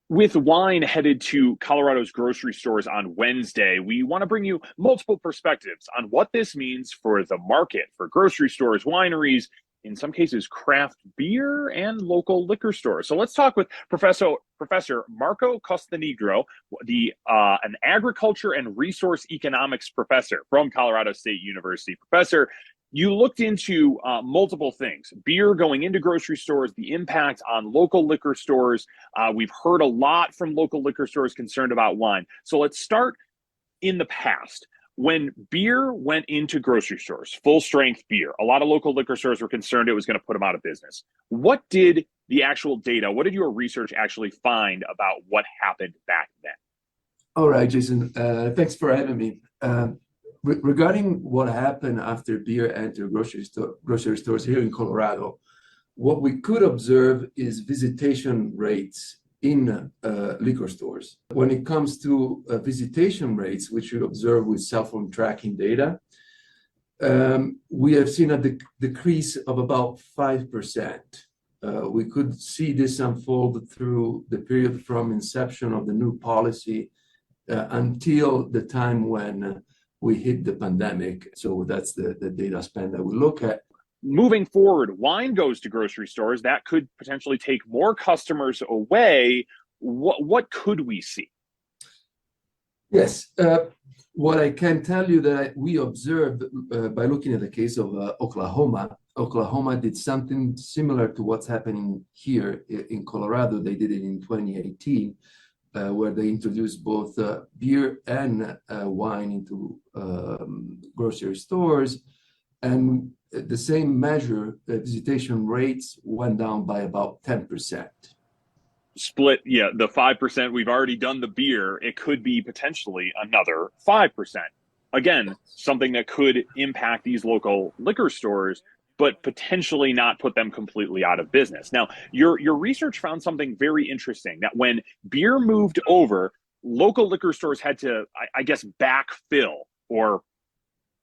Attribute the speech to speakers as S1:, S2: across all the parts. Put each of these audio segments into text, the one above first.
S1: With wine headed to Colorado's grocery stores on Wednesday, we want to bring you multiple perspectives on what this means for the market, for grocery stores, wineries, in some cases, craft beer, and local liquor stores. So let's talk with Professor Marco Castanigro, an agriculture and resource economics professor from Colorado State University. Professor, you looked into multiple things: beer going into grocery stores, the impact on local liquor stores. We've heard a lot from local liquor stores concerned about wine. So let's start in the past. When beer went into grocery stores, full strength beer, a lot of local liquor stores were concerned it was going to put them out of business. What did the actual data, what did your research actually find about what happened back then?
S2: All right, Jason. Thanks for having me. Regarding what happened after beer entered grocery stores here in Colorado, what we could observe is visitation rates in liquor stores. When it comes to visitation rates, which we observe with cell phone tracking data, we have seen a decrease of about 5%. We could see this unfold through the period from inception of the new policy until the time when we hit the pandemic. So that's the data span that we look at.
S1: Moving forward, wine goes to grocery stores. That could potentially take more customers away. What could we see?
S2: Yes. What I can tell you that we observed by looking at the case of Oklahoma. Oklahoma did something similar to what's happening here in Colorado. They did it in 2018. Where they introduced both beer and wine into grocery stores. And the same measure, the visitation rates went down by about 10%.
S1: Split, yeah, the 5%, we've already done the beer. It could be potentially another 5%. Again, something that could impact these local liquor stores, but potentially not put them completely out of business. Now, your research found something very interesting, that when beer moved over, local liquor stores had to, I guess, backfill or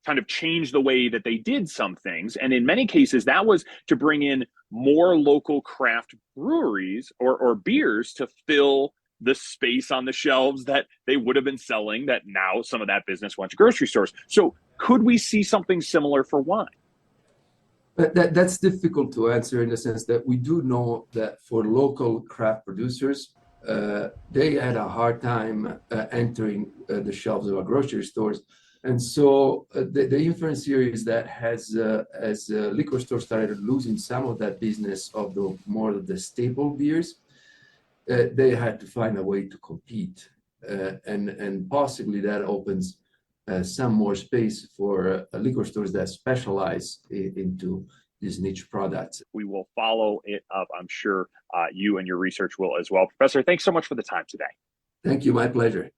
S1: kind of change the way that they did some things. And in many cases, that was to bring in more local craft breweries or beers to fill the space on the shelves that they would have been selling, that now some of that business went to grocery stores. So could we see something similar for wine?
S2: But that's difficult to answer in the sense that we do know that for local craft producers, they had a hard time entering the shelves of our grocery stores. And so the inference here is that as liquor stores started losing some of that business of the more of the staple beers, they had to find a way to compete. And possibly that opens some more space for liquor stores that specialize into these niche products.
S1: We will follow it up. I'm sure you and your research will as well. Professor, thanks so much for the time today.
S2: Thank you. My pleasure.